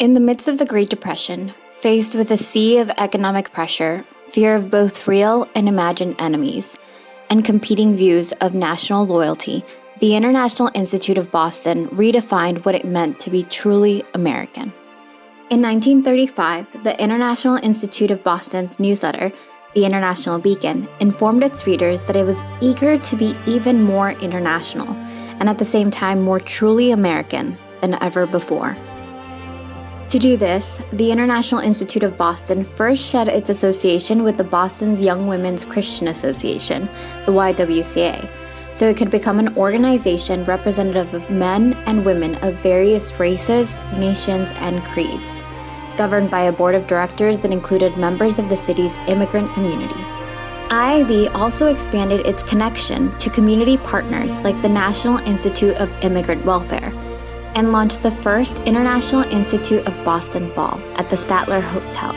In the midst of the Great Depression, faced with a sea of economic pressure, fear of both real and imagined enemies, and competing views of national loyalty, the International Institute of Boston redefined what it meant to be truly American. In 1935, the International Institute of Boston's newsletter, The International Beacon, informed its readers that it was eager to be even more international, and at the same time more truly American than ever before. To do this, the International Institute of Boston first shed its association with the Boston's Young Women's Christian Association, the YWCA, so it could become an organization representative of men and women of various races, nations, and creeds, governed by a board of directors that included members of the city's immigrant community. IIB also expanded its connection to community partners like the National Institute of Immigrant Welfare, and launched the first International Institute of Boston Ball at the Statler Hotel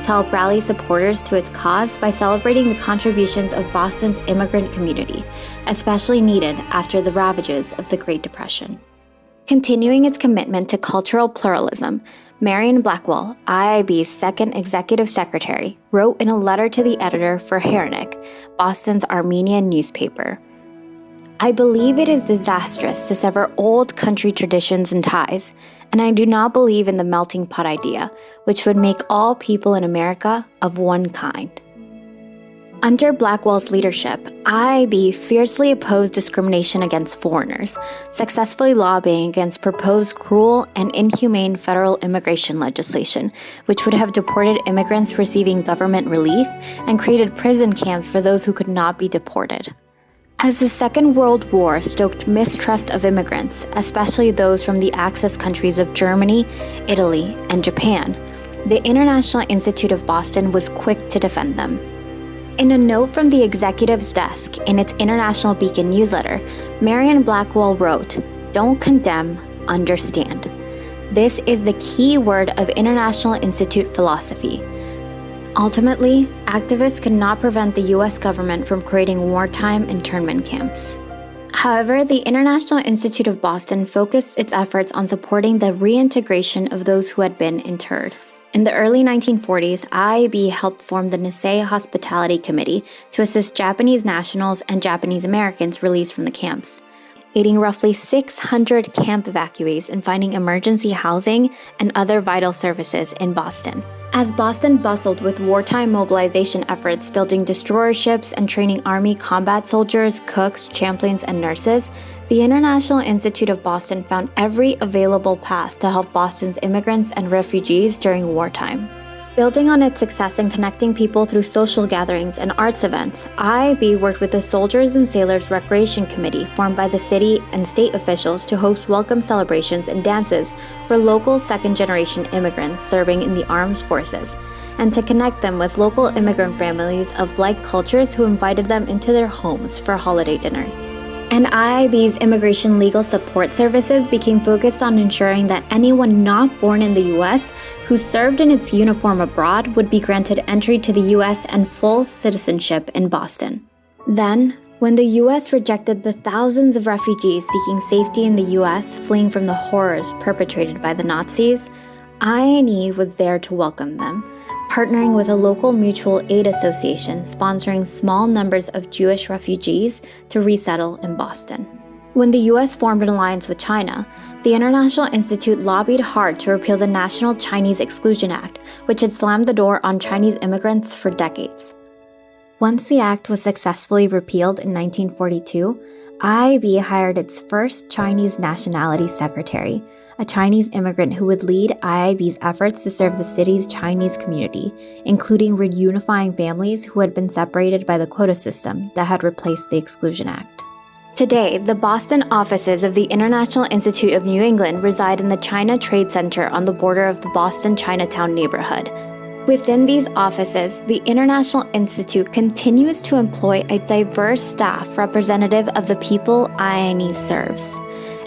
to help rally supporters to its cause by celebrating the contributions of Boston's immigrant community, especially needed after the ravages of the Great Depression. Continuing its commitment to cultural pluralism, Marion Blackwell, IIB's second executive secretary, wrote in a letter to the editor for Hernik, Boston's Armenian newspaper, "I believe it is disastrous to sever old country traditions and ties, and I do not believe in the melting pot idea, which would make all people in America of one kind." Under Blackwell's leadership, IIB fiercely opposed discrimination against foreigners, successfully lobbying against proposed cruel and inhumane federal immigration legislation, which would have deported immigrants receiving government relief and created prison camps for those who could not be deported. As the Second World War stoked mistrust of immigrants, especially those from the Axis countries of Germany, Italy, and Japan, the International Institute of Boston was quick to defend them. In a note from the executive's desk in its International Beacon newsletter, Marion Blackwell wrote, "Don't condemn, understand." This is the key word of International Institute philosophy. Ultimately, activists could not prevent the U.S. government from creating wartime internment camps. However, the International Institute of Boston focused its efforts on supporting the reintegration of those who had been interred. In the early 1940s, IIB helped form the Nisei Hospitality Committee to assist Japanese nationals and Japanese Americans released from the camps, aiding roughly 600 camp evacuees in finding emergency housing and other vital services in Boston. As Boston bustled with wartime mobilization efforts, building destroyer ships and training Army combat soldiers, cooks, champlains, and nurses, the International Institute of Boston found every available path to help Boston's immigrants and refugees during wartime. Building on its success in connecting people through social gatherings and arts events, IIB worked with the Soldiers and Sailors Recreation Committee formed by the city and state officials to host welcome celebrations and dances for local second-generation immigrants serving in the armed forces, and to connect them with local immigrant families of like cultures who invited them into their homes for holiday dinners. And IIB's immigration legal support services became focused on ensuring that anyone not born in the U.S. who served in its uniform abroad would be granted entry to the U.S. and full citizenship in Boston. Then, when the U.S. rejected the thousands of refugees seeking safety in the U.S. fleeing from the horrors perpetrated by the Nazis, IINE was there to welcome them, partnering with a local mutual aid association sponsoring small numbers of Jewish refugees to resettle in Boston. When the U.S. formed an alliance with China, the International Institute lobbied hard to repeal the National Chinese Exclusion Act, which had slammed the door on Chinese immigrants for decades. Once the act was successfully repealed in 1942, IIB hired its first Chinese nationality secretary, a Chinese immigrant who would lead IIB's efforts to serve the city's Chinese community, including reunifying families who had been separated by the quota system that had replaced the Exclusion Act. Today, the Boston offices of the International Institute of New England reside in the China Trade Center on the border of the Boston Chinatown neighborhood. Within these offices, the International Institute continues to employ a diverse staff representative of the people IINE serves,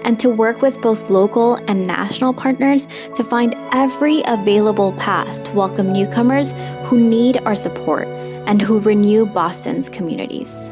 and to work with both local and national partners to find every available path to welcome newcomers who need our support and who renew Boston's communities.